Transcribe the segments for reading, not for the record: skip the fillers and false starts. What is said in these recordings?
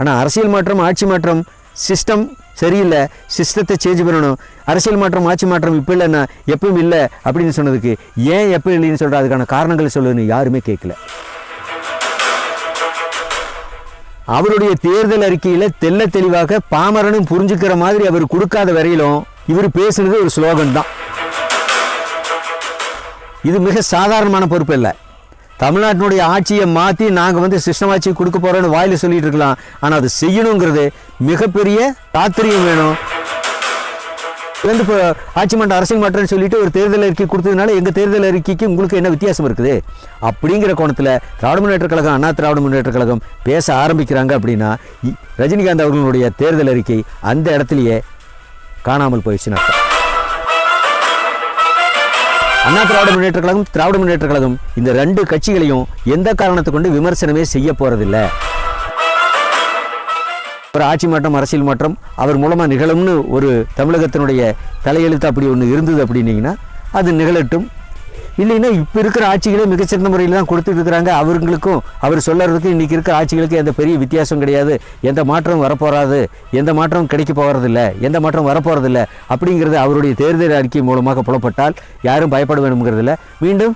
ஆனால் அரசியல் மாற்றம் ஆட்சி மாற்றம் சிஸ்டம் சரியில்லை, சிஸ்டத்தை சேஞ்ச் பண்ணணும், அரசியல் மாற்றம் ஆட்சி மாற்றம் இப்போ இல்லைன்னா எப்பவும் இல்லை அப்படின்னு சொன்னதுக்கு ஏன் எப்போ இல்லைன்னு சொல்கிற அதுக்கான காரணங்களை சொல்லுன்னு யாருமே கேட்கல. அவருடைய தேர்தல் அறிக்கையில் தெல்ல தெளிவாக பாமரனும் புரிஞ்சுக்கிற மாதிரி அவர் கொடுக்காத வரையிலும் இவர் பேசுனது ஒரு ஸ்லோகன் தான். இது மிக சாதாரணமான பொறுப்பு இல்லை. தமிழ்நாட்டினுடைய ஆட்சியை மாற்றி நாங்கள் சிஸ்டம் ஆட்சி கொடுக்க போகிறோன்னு வாயில் சொல்லிட்டு இருக்கலாம். ஆனால் அது செய்யணுங்கிறது மிகப்பெரிய தாத்பரியம் வேணும். இப்போ ஆட்சி மாற்றம் அரசியல் மாற்றம்னு சொல்லிட்டு ஒரு தேர்தல் அறிக்கை கொடுத்ததுனால எங்கள் தேர்தல் அறிக்கைக்கு உங்களுக்கு என்ன வித்தியாசம் இருக்குது அப்படிங்கிற கோணத்தில் திராவிட முன்னேற்ற கழகம், அண்ணா திராவிட முன்னேற்ற கழகம் பேச ஆரம்பிக்கிறாங்க. அப்படின்னா ரஜினிகாந்த் அவர்களுடைய தேர்தல் அறிக்கை அந்த இடத்துலையே காணாமல் போயிடுச்சுன்னு அர்த்தம். அண்ணா திராவிட முன்னேற்ற கழகம், திராவிட முன்னேற்ற கழகம் இந்த ரெண்டு கட்சிகளையும் எந்த காரணத்தை கொண்டு விமர்சனமே செய்ய போறதில்லை. ஒரு ஆட்சி மாற்றம் அரசியல் மாற்றம் அவர் மூலமாக நிகழும்னு ஒரு தமிழகத்தினுடைய தலையெழுத்து அப்படி ஒன்று இருந்தது அப்படின்னீங்கன்னா அது நிகழட்டும். இல்லைன்னா இப்போ இருக்கிற ஆட்சிகளே மிகச்சிறந்த முறையில் தான் கொடுத்துட்டு இருக்கிறாங்க. அவர்களுக்கும் அவர் சொல்லுறதுக்கு இன்றைக்கி இருக்கிற ஆட்சிகளுக்கு எந்த பெரிய வித்தியாசம் கிடையாது, எந்த மாற்றம் வரப்போகாது, எந்த மாற்றம் கிடைக்க போகிறதில்ல, எந்த மாற்றம் வரப்போகிறதில்ல அப்படிங்கிறது அவருடைய தேர்தல் அறிக்கை மூலமாக புலப்பட்டால் யாரும் பயப்பட வேணுங்கிறதில்ல. மீண்டும்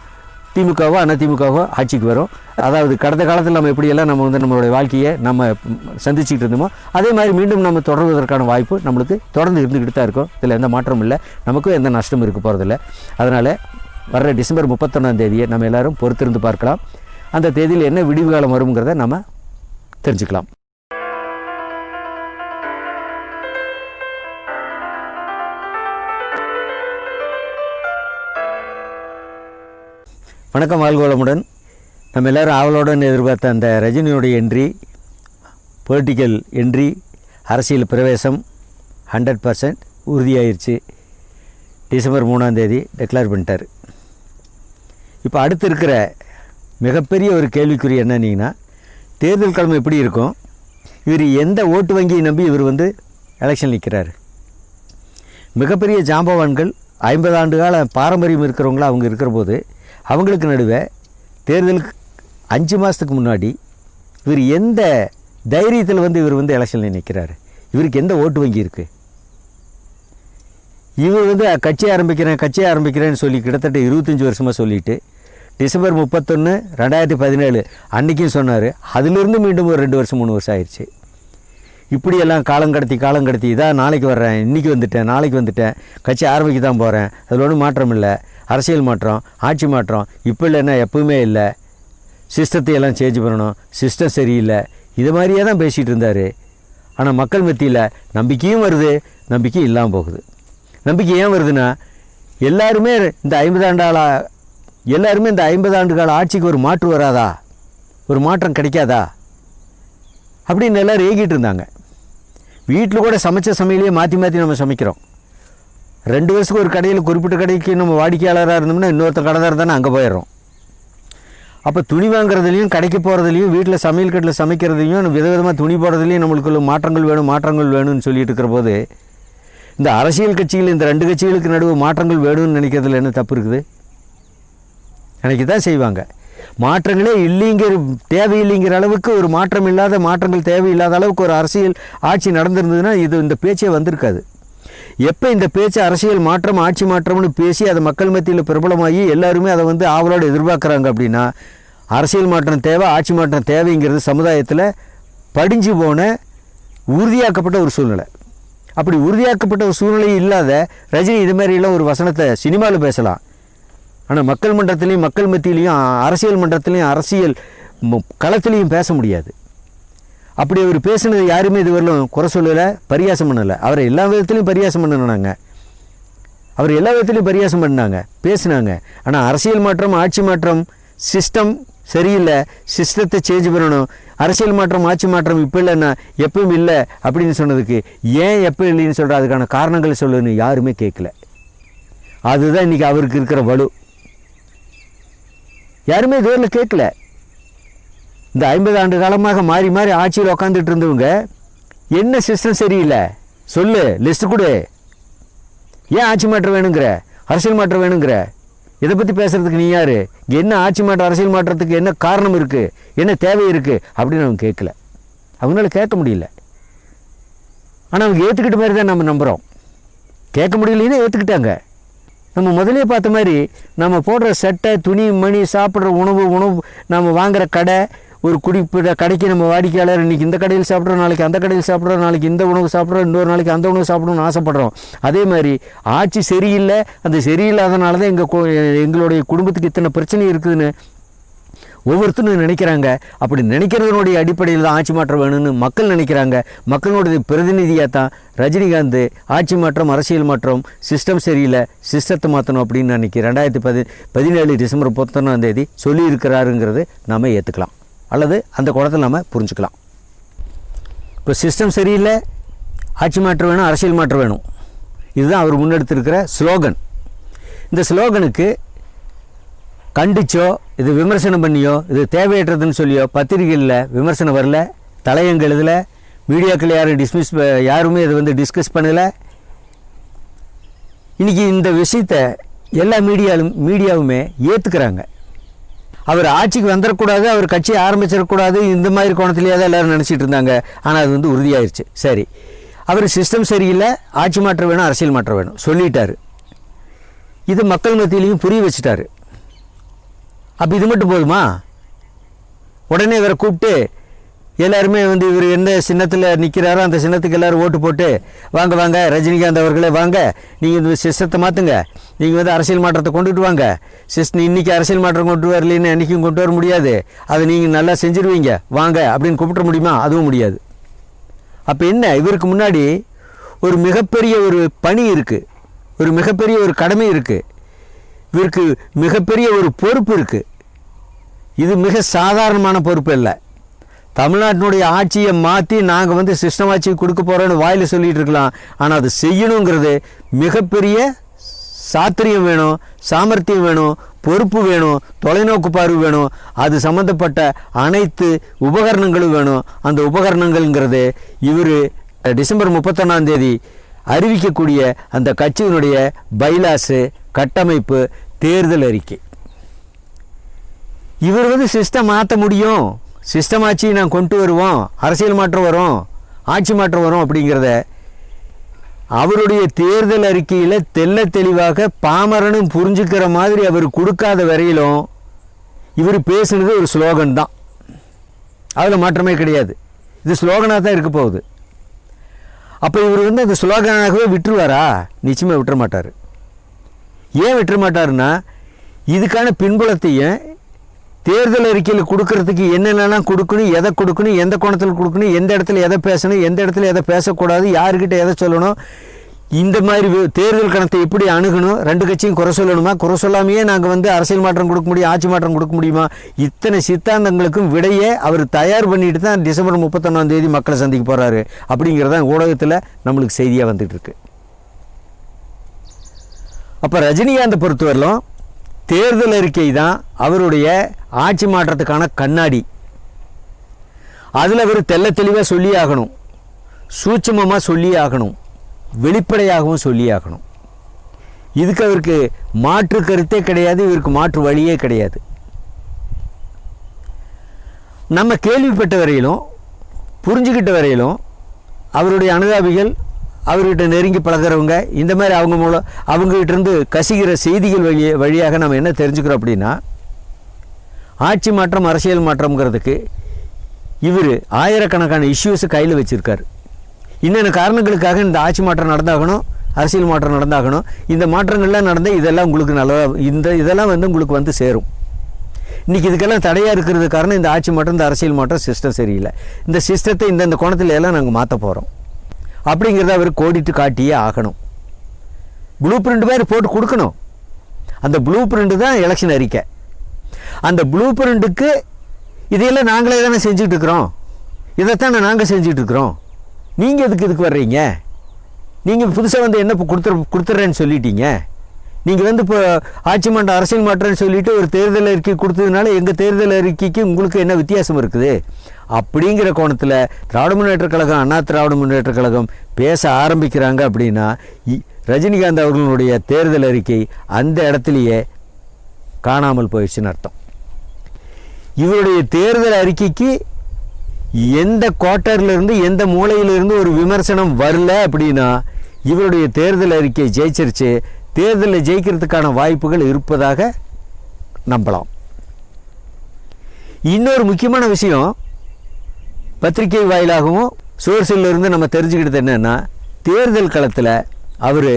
திமுகவோ அண்ணா திமுகவோ ஆட்சிக்கு வரும். அதாவது கடந்த காலத்தில் நம்ம எப்படியெல்லாம் நம்ம நம்மளுடைய வாழ்க்கையை நம்ம சந்திச்சுக்கிட்டு இருந்தோமோ அதே மாதிரி மீண்டும் நம்ம தொடர்வதற்கான வாய்ப்பு நம்மளுக்கு தொடர்ந்து இருந்துக்கிட்டு தான் இருக்கும். இதில் எந்த மாற்றமும் இல்லை, நமக்கும் எந்த நஷ்டமும் இருக்க போகிறதில்ல. அதனால் வர்ற டிசம்பர் 31ஆம் தேதியை நம்ம எல்லோரும் பொறுத்திருந்து பார்க்கலாம். அந்த தேதியில் என்ன விடிவு காலம் வருங்கிறத நம்ம தெரிஞ்சுக்கலாம். வணக்கம், வாழ்க வளமுடன். நம்ம எல்லோரும் ஆவலுடன் எதிர்பார்த்த அந்த ரஜினியுடைய என்ட்ரி, பொலிட்டிக்கல் என்ட்ரி, அரசியல் பிரவேசம் 100% உறுதியாயிருச்சு. டிசம்பர் 3ஆம் தேதி டிக்ளேர் பண்ணிட்டார். இப்போ அடுத்து இருக்கிற மிகப்பெரிய ஒரு கேள்விக்குறி என்னன்னீங்கன்னா, தேர்தல் கிழமை எப்படி இருக்கும், இவர் எந்த ஓட்டு வங்கியை நம்பி இவர் எலெக்ஷன் நிற்கிறார். மிகப்பெரிய ஜாம்பவான்கள் 50 ஆண்டு கால பாரம்பரியம் இருக்கிறவங்கள அவங்க இருக்கிற போது அவங்களுக்கு நடுவே தேர்தலுக்கு 5 மாதத்துக்கு முன்னாடி இவர் எந்த தைரியத்தில் இவர் எலெக்ஷனில் நிற்கிறார். இவருக்கு எந்த ஓட்டு வங்கி இருக்குது? இவர் கட்சி ஆரம்பிக்கிறேன்னு சொல்லி கிட்டத்தட்ட 25 வருஷமாக சொல்லிவிட்டு டிசம்பர் 31, 2017 அன்றைக்கும் சொன்னார். அதிலிருந்து மீண்டும் ஒரு 2 வருஷம் 3 வருஷம் ஆயிடுச்சு. இப்படியெல்லாம் காலம் கடத்தி இதான் நாளைக்கு வர்றேன், இன்றைக்கி வந்துட்டேன், நாளைக்கு வந்துட்டேன், கட்சி ஆரம்பிக்க தான் போகிறேன், அதில் ஒன்றும் மாற்றம் இல்லை, அரசியல் மாற்றம் ஆட்சி மாற்றம் இப்போ இல்லைன்னா எப்பவுமே இல்லை, சிஸ்டத்தை எல்லாம் சேஞ்ச் பண்ணணும், சிஸ்டம் சரியில்லை, இது மாதிரியே தான் பேசிகிட்டு இருந்தார். ஆனால் மக்கள் மத்தியில் நம்பிக்கையும் வருது, நம்பிக்கையும் இல்லாமல் போகுது. நம்பிக்கை ஏன் வருதுன்னா, எல்லாருமே இந்த 50 ஆண்டு கால ஆட்சிக்கு ஒரு மாற்று வராதா, ஒரு மாற்றம் கிடைக்காதா அப்படின்னு எல்லோரும் ஏகிட்டு இருந்தாங்க. வீட்டில் கூட சமைச்ச சமையலையே மாற்றி நம்ம சமைக்கிறோம். 2 வருஷத்துக்கு ஒரு கடையில் குறிப்பிட்ட கடைக்கு நம்ம வாடிக்கையாளராக இருந்தோம்னா இன்னொருத்த கடைதார் தானே அங்கே போயிடுறோம். அப்போ துணி வாங்குறதுலையும் கடைக்கு போகிறதுலையும் வீட்டில் சமையல் கட்டில் சமைக்கிறதுலையும் விதவிதமாக துணி போடுறதுலையும் நம்மளுக்குள்ள மாற்றங்கள் வேணும்னு சொல்லிட்டு இருக்கிற போது இந்த அரசியல் கட்சிகள் இந்த 2 கட்சிகளுக்கு நடுவு மாற்றங்கள் வேணும்னு நினைக்கிறதுல என்ன தப்பு இருக்குது? நினைக்க தான் செய்வாங்க. மாற்றங்களே தேவையில்லைங்கிற அளவுக்கு ஒரு மாற்றங்கள் தேவையில்லாத அளவுக்கு ஒரு அரசியல் ஆட்சி நடந்திருந்ததுன்னா இந்த பேச்சே வந்திருக்காது. எப்போ இந்த பேச்சு அரசியல் மாற்றம் ஆட்சி மாற்றம்னு பேசி அதை மக்கள் மத்தியில் பிரபலமாகி எல்லாருமே அதை ஆவலோடு எதிர்பார்க்குறாங்க அப்படின்னா அரசியல் மாற்றம் தேவை, ஆட்சி மாற்றம் தேவைங்கிறது சமுதாயத்தில் படிஞ்சு போன உறுதியாக்கப்பட்ட ஒரு சூழ்நிலை. அப்படி உறுதியாக்கப்பட்ட ஒரு சூழ்நிலை இல்லாத ரஜினி இது மாதிரிலாம் ஒரு வசனத்தை சினிமாவில் பேசலாம். ஆனால் மக்கள் மன்றத்திலையும் மக்கள் மத்தியிலையும் அரசியல் மன்றத்திலையும் அரசியல் களத்திலையும் பேச முடியாது. அப்படி அவர் பேசுனது யாருமே இதுவரையிலும் குறை சொல்லலை, பரியாசம் பண்ணலை. அவரை எல்லா விதத்துலையும் பரியாசம் பண்ணாங்க, பேசினாங்க. ஆனால் அரசியல் மாற்றம் ஆட்சி மாற்றம் சிஸ்டம் சரியில்லை, சிஸ்டத்தை சேஞ்ச் பண்ணணும், அரசியல் மாற்றம் ஆட்சி மாற்றம் இப்போ இல்லைன்னா எப்பவும் இல்லை அப்படின்னு சொன்னதுக்கு ஏன் எப்போ இல்லைன்னு சொல்கிற அதுக்கான காரணங்களை சொல்லுன்னு யாருமே கேட்கல. அதுதான் இன்றைக்கி அவருக்கு இருக்கிற வலு. யாருமே இதுவரையில் கேட்கல. இந்த 50 ஆண்டு காலமாக மாறி ஆட்சியில் உக்காந்துட்டு இருந்தவங்க என்ன சிஸ்டம் சரியில்லை சொல்லு, லிஸ்ட்டு கொடு, ஏன் ஆட்சி மாற்றம் வேணுங்கிற, அரசியல் மாற்றம் வேணுங்கிற, இதை பற்றி பேசுகிறதுக்கு நீ யார், என்ன ஆட்சி மாற்றம் அரசியல் மாற்றத்துக்கு என்ன காரணம் இருக்குது, என்ன தேவை இருக்குது அப்படின்னு அவங்க கேட்கல. அவங்களால கேட்க முடியல. ஆனால் அவங்க ஏற்றுக்கிட்ட மாதிரி தான் நம்ம நம்புகிறோம். கேட்க முடியலன்னு ஏற்றுக்கிட்டாங்க. நம்ம முதலே பார்த்த மாதிரி நம்ம போடுற சட்டை, துணி, மணி, சாப்பிட்ற உணவு, நம்ம வாங்குகிற கடை, ஒரு குறிப்பிட்ட கடைக்கு நம்ம வாடிக்கையாளர் இன்றைக்கி இந்த கடையில் சாப்பிட்றோம், நாளைக்கு அந்த கடையில் சாப்பிட்றோம், நாளைக்கு இந்த உணவு சாப்பிட்றோம், இன்னொரு நாளைக்கு அந்த உணவு சாப்பிடணும்னு ஆசைப்படுறோம். அதே மாதிரி ஆட்சி சரியில்லை, அந்த சரியில்லாதனால தான் எங்களுடைய குடும்பத்துக்கு இத்தனை பிரச்சனை இருக்குதுன்னு ஒவ்வொருத்தரும் நினைக்கிறாங்க. அப்படி நினைக்கிறதுனுடைய அடிப்படையில் தான் ஆட்சி மாற்றம் வேணும்னு மக்கள் நினைக்கிறாங்க. மக்களுடைய பிரதிநிதியாக தான் ரஜினிகாந்த் ஆட்சி மாற்றம், அரசியல் மாற்றம், சிஸ்டம் சரியில்லை, சிஸ்டத்தை மாற்றணும் அப்படின்னு அன்றைக்கி 2017 டிசம்பர் 31 சொல்லியிருக்கிறாருங்கிறது நாம் ஏற்றுக்கலாம், அல்லது அந்த குளத்தில் நம்ம புரிஞ்சுக்கலாம். இப்போ சிஸ்டம் சரியில்லை, ஆட்சி மாற்றம் வேணும், அரசியல் மாற்றம் வேணும், இதுதான் அவர் முன்னெடுத்திருக்கிற ஸ்லோகன். இந்த ஸ்லோகனுக்கு கண்டிச்சோ, இது விமர்சனம் பண்ணியோ, இது தேவையற்றதுன்னு சொல்லியோ பத்திரிகைகளில் விமர்சனம் வரல, தலையங்க எழுதலை, மீடியாக்கள் யாருமே இதை டிஸ்கஸ் பண்ணலை. இன்றைக்கி இந்த விஷயத்தை எல்லா மீடியாவுமே ஏற்றுக்கிறாங்க. அவர் ஆட்சிக்கு வந்துடக்கூடாது, அவர் கட்சி ஆரம்பிச்சிடக்கூடாது, இந்த மாதிரி கோணத்திலேயே தான் எல்லோரும் நினச்சிட்டு இருந்தாங்க. ஆனால் அது உறுதியாயிருச்சு. சரி, அவர் சிஸ்டம் சரியில்லை, ஆட்சி மாற்றம் வேணும், அரசியல் மாற்றம் வேணும் சொல்லிட்டார். இது மக்கள் மத்தியிலையும் புரிய வச்சுட்டாரு. அப்போ இது மட்டும் போதுமா? உடனே இவரை கூப்பிட்டு எல்லாருமே இவர் எந்த சின்னத்தில் நிற்கிறாரோ அந்த சின்னத்துக்கு எல்லோரும் ஓட்டு போட்டு வாங்க வாங்க ரஜினிகாந்த் அவர்களே வாங்க, நீங்கள் இந்த சிஸ்டத்தை மாற்றுங்க, நீங்கள் அரசியல் மாற்றத்தை கொண்டுட்டு வாங்க, இன்றைக்கி அரசியல் மாற்றம் கொண்டு வரலன்னு என்றைக்கும் கொண்டு வர முடியாது, அதை நீங்கள் நல்லா செஞ்சுருவீங்க வாங்க அப்படின்னு கூப்பிட முடியுமா? அதுவும் முடியாது. அப்போ என்ன, இவருக்கு முன்னாடி ஒரு மிகப்பெரிய ஒரு பணி இருக்குது, ஒரு மிகப்பெரிய ஒரு கடமை இருக்குது, இவருக்கு மிகப்பெரிய ஒரு பொறுப்பு இருக்குது. இது மிக சாதாரணமான பொறுப்பு இல்லை. தமிழ்நாட்டினுடைய ஆட்சியை மாற்றி நாங்கள் சிஸ்டம் ஆட்சி கொடுக்க போகிறோன்னு வாயில் சொல்லிகிட்டு இருக்கலாம். ஆனால் அது செய்யணுங்கிறது மிகப்பெரிய சாத்திரியம் வேணும், சாமர்த்தியம் வேணும், பொறுப்பு வேணும், தொலைநோக்கு பார்வை வேணும், அது சம்மந்தப்பட்ட அனைத்து உபகரணங்களும் வேணும். அந்த உபகரணங்கள்ங்கிறது இவர் டிசம்பர் 31 அறிவிக்கக்கூடிய அந்த கட்சியினுடைய பைலாஸு, கட்டமைப்பு, தேர்தல் அறிக்கை. இவர் சிஸ்டம் மாற்ற முடியும், சிஸ்டம் ஆட்சி நான் கொண்டு வருவோம், அரசியல் மாற்றம் வரும், ஆட்சி மாற்றம் வரும் அப்படிங்கிறத அவருடைய தேர்தல் அறிக்கையில் தெல்ல தெளிவாக பாமரனும் புரிஞ்சுக்கிற மாதிரி அவர் கொடுக்காத வரையிலும் இவர் பேசுனது ஒரு ஸ்லோகன் தான், அதில் மாற்றமே கிடையாது. இது ஸ்லோகனாக தான் இருக்க போகுது. அப்போ இவர் அந்த ஸ்லோகனாகவே விட்டுருவாரா? நிச்சயமாக விட்டுற மாட்டார். ஏன் விட்டுற மாட்டாருன்னா, இதுக்கான பின்புலத்தையும் தேர்தல் அறிக்கையில் கொடுக்கறதுக்கு என்னென்னலாம் கொடுக்கணும், எதை கொடுக்கணும், எந்த கோணத்தில் கொடுக்கணும், எந்த இடத்துல எதை பேசணும், எந்த இடத்துல எதை பேசக்கூடாது, யாருக்கிட்ட எதை சொல்லணும், இந்த மாதிரி தேர்தல் கணத்தை எப்படி அணுகணும், ரெண்டு கட்சியும் குறை சொல்லணுமா, குறை சொல்லாமையே நாங்கள் அரசியல் மாற்றம் கொடுக்க முடியும், ஆட்சி மாற்றம் கொடுக்க முடியுமா, இத்தனை சித்தாந்தங்களுக்கும் விடையே அவர் தயார் பண்ணிட்டு தான் டிசம்பர் 31 மக்களை சந்திக்க போகிறாரு அப்படிங்கிறதான் ஊடகத்தில் நம்மளுக்கு செய்தியாக வந்துட்டு இருக்கு. அப்போ ரஜினிகாந்தை பொறுத்தவரையிலும் தேர்தல் அறிக்கை தான் அவருடைய ஆட்சி மாற்றத்துக்கான கண்ணாடி. அதில் அவர் தெல்ல தெளிவாக சொல்லி ஆகணும், சூட்சமமாக சொல்லி ஆகணும், வெளிப்படையாகவும் சொல்லி ஆகணும். இதுக்கு அவருக்கு மாற்று கருத்தே கிடையாது, இவருக்கு மாற்று வழியே கிடையாது. நம்ம கேள்விப்பட்ட வரையிலும், புரிஞ்சுக்கிட்ட வரையிலும் அவருடைய அனுதாபிகள், அவர்கிட்ட நெருங்கி பழகிறவங்க, இந்த மாதிரி அவங்ககிட்டருந்து கசிகிற செய்திகள் வழியாக நம்ம என்ன தெரிஞ்சுக்கிறோம் அப்படின்னா, ஆட்சி மாற்றம், அரசியல் மாற்றம்ங்கிறதுக்கு இவர் ஆயிரக்கணக்கான இஷ்யூஸை கையில் வச்சுருக்கார். இன்னென்ன காரணங்களுக்காக இந்த ஆட்சி மாற்றம் நடந்தாகணும், அரசியல் மாற்றம் நடந்தாகணும், இந்த மாற்றங்கள்லாம் நடந்தால் இதெல்லாம் உங்களுக்கு நல்லதாக இதெல்லாம் உங்களுக்கு சேரும். இன்றைக்கி இதுக்கெல்லாம் தடையாக இருக்கிறது காரணம் இந்த ஆட்சி மாற்றம், இந்த அரசியல் மாற்றம், சிஸ்டம் சரியில்லை, இந்த சிஸ்டத்தை இந்த கோணத்தில் எல்லாம் நாங்கள் மாற்ற போகிறோம் அப்படிங்கிறத அவர் கோடிட்டு காட்டியே ஆகணும். ப்ளூ பிரிண்ட் மாதிரி போட்டு கொடுக்கணும். அந்த ப்ளூ பிரிண்ட் தான் எலெக்ஷன் அறிக்கை. அந்த ப்ளூ பிரிண்ட்டுக்கு இதையெல்லாம் நாங்களே தானே செஞ்சுட்டு இருக்கிறோம், இதைத்தானே நாங்கள் செஞ்சுட்டு இருக்கிறோம், நீங்கள் இதுக்கு வர்றீங்க, நீங்கள் புதுசாக என்ன கொடுத்துட்றேன்னு சொல்லிட்டீங்க, நீங்கள் இப்போ ஆட்சி மாற்றம், அரசியல் மாற்றம்னு சொல்லிவிட்டு ஒரு தேர்தல் அறிக்கை கொடுத்ததுனால எங்கள் தேர்தல் அறிக்கைக்கு உங்களுக்கு என்ன வித்தியாசம் இருக்குது அப்படிங்கிற கோணத்தில் திராவிட முன்னேற்ற கழகம், அண்ணா திராவிட முன்னேற்ற கழகம் பேச ஆரம்பிக்கிறாங்க. அப்படின்னா ரஜினிகாந்த் அவர்களுடைய தேர்தல் அறிக்கை அந்த இடத்துலையே காணாமல் போயிடுச்சுன்னு அர்த்தம். இவருடைய தேர்தல் அறிக்கைக்கு எந்த குவார்ட்டர்லேருந்து எந்த மூலையிலிருந்து ஒரு விமர்சனம் வரல அப்படின்னா இவருடைய தேர்தல் அறிக்கை ஜெயிச்சிருச்சு, தேர்தலில் ஜெயிக்கிறதுக்கான வாய்ப்புகள் இருப்பதாக நம்பலாம். இன்னொரு முக்கியமான விஷயம் பத்திரிகை வாயிலாகவும் சோர்ஸில் இருந்து நம்ம தெரிஞ்சுக்கிட்டது என்னென்னா, தேர்தல் களத்தில் அவர்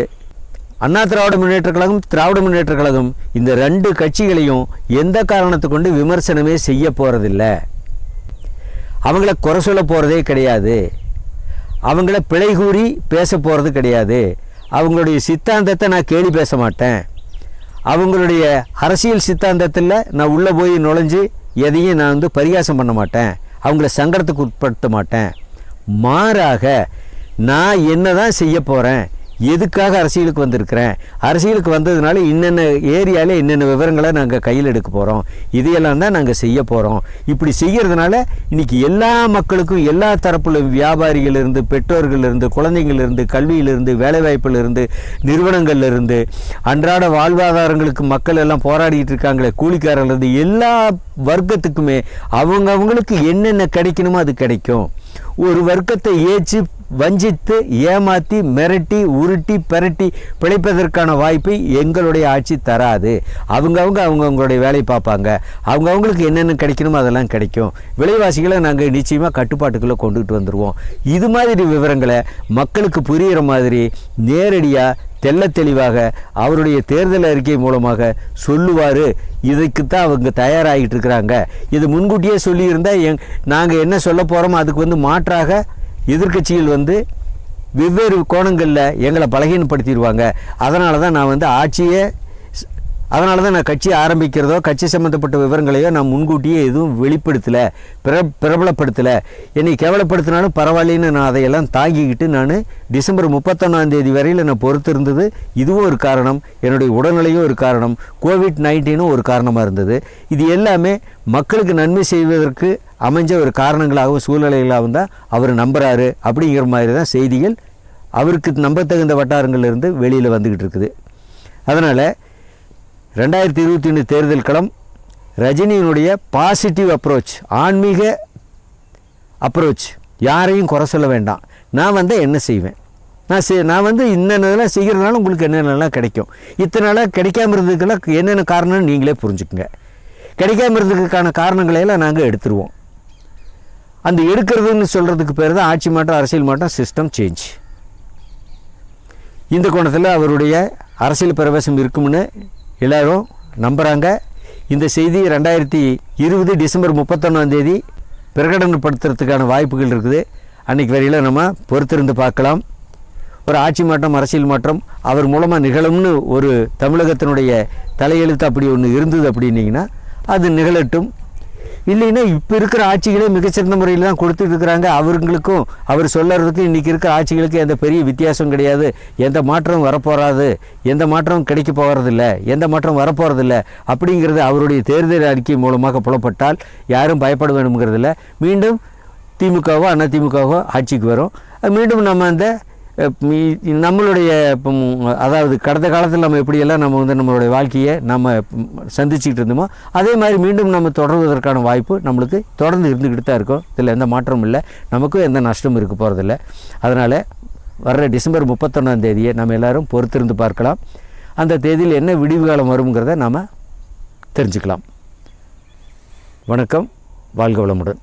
அண்ணா திராவிட முன்னேற்ற கழகம், திராவிட முன்னேற்ற கழகம் இந்த 2 கட்சிகளையும் எந்த காரணத்தை கொண்டு விமர்சனமே செய்ய போகிறதில்ல. அவங்கள குறை சொல்ல போகிறதே கிடையாது, அவங்கள பிழை கூறி பேச போகிறது கிடையாது, அவங்களுடைய சித்தாந்தத்தை நான் கேலி பேச மாட்டேன், அவங்களுடைய அரசியல் சித்தாந்தத்தில் நான் உள்ளே போய் நுழைஞ்சு எதையும் நான் பரிகாசம் பண்ண மாட்டேன், அவங்கள சங்கடத்துக்கு உட்படுத்த மாட்டேன். மாறாக நான் என்ன தான் செய்ய போகிறேன், எதுக்காக அரசியலுக்கு வந்திருக்கிறேன், அரசியலுக்கு வந்ததுனால இன்னென்ன ஏரியாவில் என்னென்ன விவரங்களை நாங்கள் கையில் எடுக்க போகிறோம், இதையெல்லாம் தான் நாங்கள் செய்ய போகிறோம். இப்படி செய்கிறதுனால இன்றைக்கி எல்லா மக்களுக்கும் எல்லா தரப்புல வியாபாரிகளிலிருந்து, பெற்றோர்களிலிருந்து, குழந்தைங்களிலிருந்து, கல்வியிலிருந்து, வேலைவாய்ப்பிலிருந்து, நிறுவனங்கள்லேருந்து, அன்றாட வாழ்வாதாரங்களுக்கு மக்கள் எல்லாம் போராடிட்டு இருக்காங்களே, கூலிக்காரர்லேருந்து எல்லா வர்க்கத்துக்குமே அவங்களுக்கு என்னென்ன கிடைக்கணுமோ அது கிடைக்கும். ஒரு வர்க்கத்தை ஏற்றி வஞ்சித்து ஏமாற்றி மிரட்டி உருட்டி பெரட்டி பிழைப்பதற்கான வாய்ப்பை எங்களுடைய ஆட்சி தராது. அவங்கவுங்களுடைய வேலையை பார்ப்பாங்க, அவங்களுக்கு என்னென்ன கிடைக்கணுமோ அதெல்லாம் கிடைக்கும். விலைவாசிகளை நாங்கள் நிச்சயமாக கட்டுப்பாட்டுக்குள்ளே கொண்டுகிட்டு வந்துடுவோம். இது மாதிரி விவரங்களை மக்களுக்கு புரிகிற மாதிரி நேரடியாக தெள்ள தெளிவாக அவருடைய தேர்தல் அறிக்கை மூலமாக சொல்லுவார். இதுக்குத்தான் அவங்க தயாராகிட்டு இருக்கிறாங்க. இது முன்கூட்டியே சொல்லியிருந்தால் நாங்கள் என்ன சொல்ல போகிறோமோ அதுக்கு மாற்றாக எதிர்க்கட்சிகள் வெவ்வேறு கோணங்களில் எங்களை பலகீனப்படுத்திடுவாங்க. அதனால தான் நான் அதனால தான் நான் கட்சி ஆரம்பிக்கிறதோ கட்சி சம்மந்தப்பட்ட விவரங்களையோ நான் முன்கூட்டியே எதுவும் வெளிப்படுத்தலை, பிரபலப்படுத்தலை. என்னை கேவலப்படுத்தினாலும் பரவாயில்லைன்னு நான் அதையெல்லாம் தாங்கிக்கிட்டு நான் டிசம்பர் 31 வரையில் நான் பொறுத்திருந்தது. இதுவும் ஒரு காரணம், என்னுடைய உடல்நிலையும் ஒரு காரணம், கோவிட்-19 ஒரு காரணமாக இருந்தது. இது எல்லாமே மக்களுக்கு நன்மை செய்வதற்கு அமைஞ்ச ஒரு காரணங்களாகவும் சூழ்நிலைகளாகவும் தான் அவர் நம்புகிறாரு. அப்படிங்கிற மாதிரி தான் செய்திகள் அவருக்கு நம்பத்தகுந்த வட்டாரங்கள்லேருந்து வெளியில் வந்துக்கிட்டு இருக்குது. அதனால் 2021 தேர்தல் களம் ரஜினியினுடைய பாசிட்டிவ் அப்ரோச், ஆன்மீக அப்ரோச். யாரையும் குறை சொல்ல வேண்டாம். நான் என்ன செய்வேன், நான் இன்னென்னதெல்லாம் செய்கிறதுனால உங்களுக்கு என்னென்னலாம் கிடைக்கும், இத்தனை நாளாக கிடைக்காம இருந்ததுக்கெல்லாம் என்னென்ன காரணம்னு நீங்களே புரிஞ்சுக்குங்க. கிடைக்காம இருந்ததுக்கான காரணங்களையெல்லாம் நாங்கள் எடுத்துருவோம். அந்த எடுக்கிறதுன்னு சொல்கிறதுக்கு பேர் தான் ஆட்சி மாற்றம், அரசியல் மாற்றம், சிஸ்டம் சேஞ்ச். இந்த கோணத்தில் அவருடைய அரசியல் பிரவேசம் இருக்கும்னு எல்லோரும் நம்புகிறாங்க. இந்த செய்தி 2020 டிசம்பர் 31 பிரகடனப்படுத்துறதுக்கான வாய்ப்புகள் இருக்குது. அன்றைக்கு வரையில் நம்ம பொறுத்திருந்து பார்க்கலாம். ஒரு ஆட்சி மாற்றம், அரசியல் மாற்றம் அவர் மூலமாக நிகழும்னு ஒரு தமிழகத்தினுடைய தலையெழுத்து அப்படி ஒன்று இருந்தது அப்படின்னிங்கன்னா அது நிகழட்டும். இல்லைன்னா இப்போ இருக்கிற ஆட்சிகளே மிகச்சிறந்த முறையில் தான் கொடுத்துட்டு இருக்கிறாங்க. அவங்களுக்கும் அவர் சொல்லுறதுக்கு இன்றைக்கி இருக்கிற ஆட்சிகளுக்கு எந்த பெரிய வித்தியாசம் கிடையாது. எந்த மாற்றம் வரப்போகாது, எந்த மாற்றம் கிடைக்க போகிறதில்ல, எந்த மாற்றம் வரப்போகிறதில்ல அப்படிங்கிறது அவருடைய தேர்தல் அறிக்கை மூலமாக புலப்பட்டால் யாரும் பயப்பட வேணுங்கிறதில்ல. மீண்டும் திமுகவோ அதிமுகவோ ஆட்சிக்கு வரும். மீண்டும் நம்ம நம்மளுடைய அதாவது கடந்த காலத்தில் நம்ம எப்படியெல்லாம் நம்ம நம்மளுடைய வாழ்க்கையை நம்ம சந்திச்சுக்கிட்டு இருந்தோமோ அதே மாதிரி மீண்டும் நம்ம தொடர்வதற்கான வாய்ப்பு நம்மளுக்கு தொடர்ந்து இருந்துக்கிட்டு தான் இருக்கும். இதில் எந்த மாற்றமும் இல்லை, நமக்கும் எந்த நஷ்டமும் இருக்க போகிறதில்ல. அதனால் வர்ற டிசம்பர் 31 நம்ம எல்லோரும் பொறுத்திருந்து பார்க்கலாம். அந்த தேதியில் என்ன விடிவு காலம் வருங்கிறத நாம் தெரிஞ்சுக்கலாம். வணக்கம், வாழ்க வளமுடன்.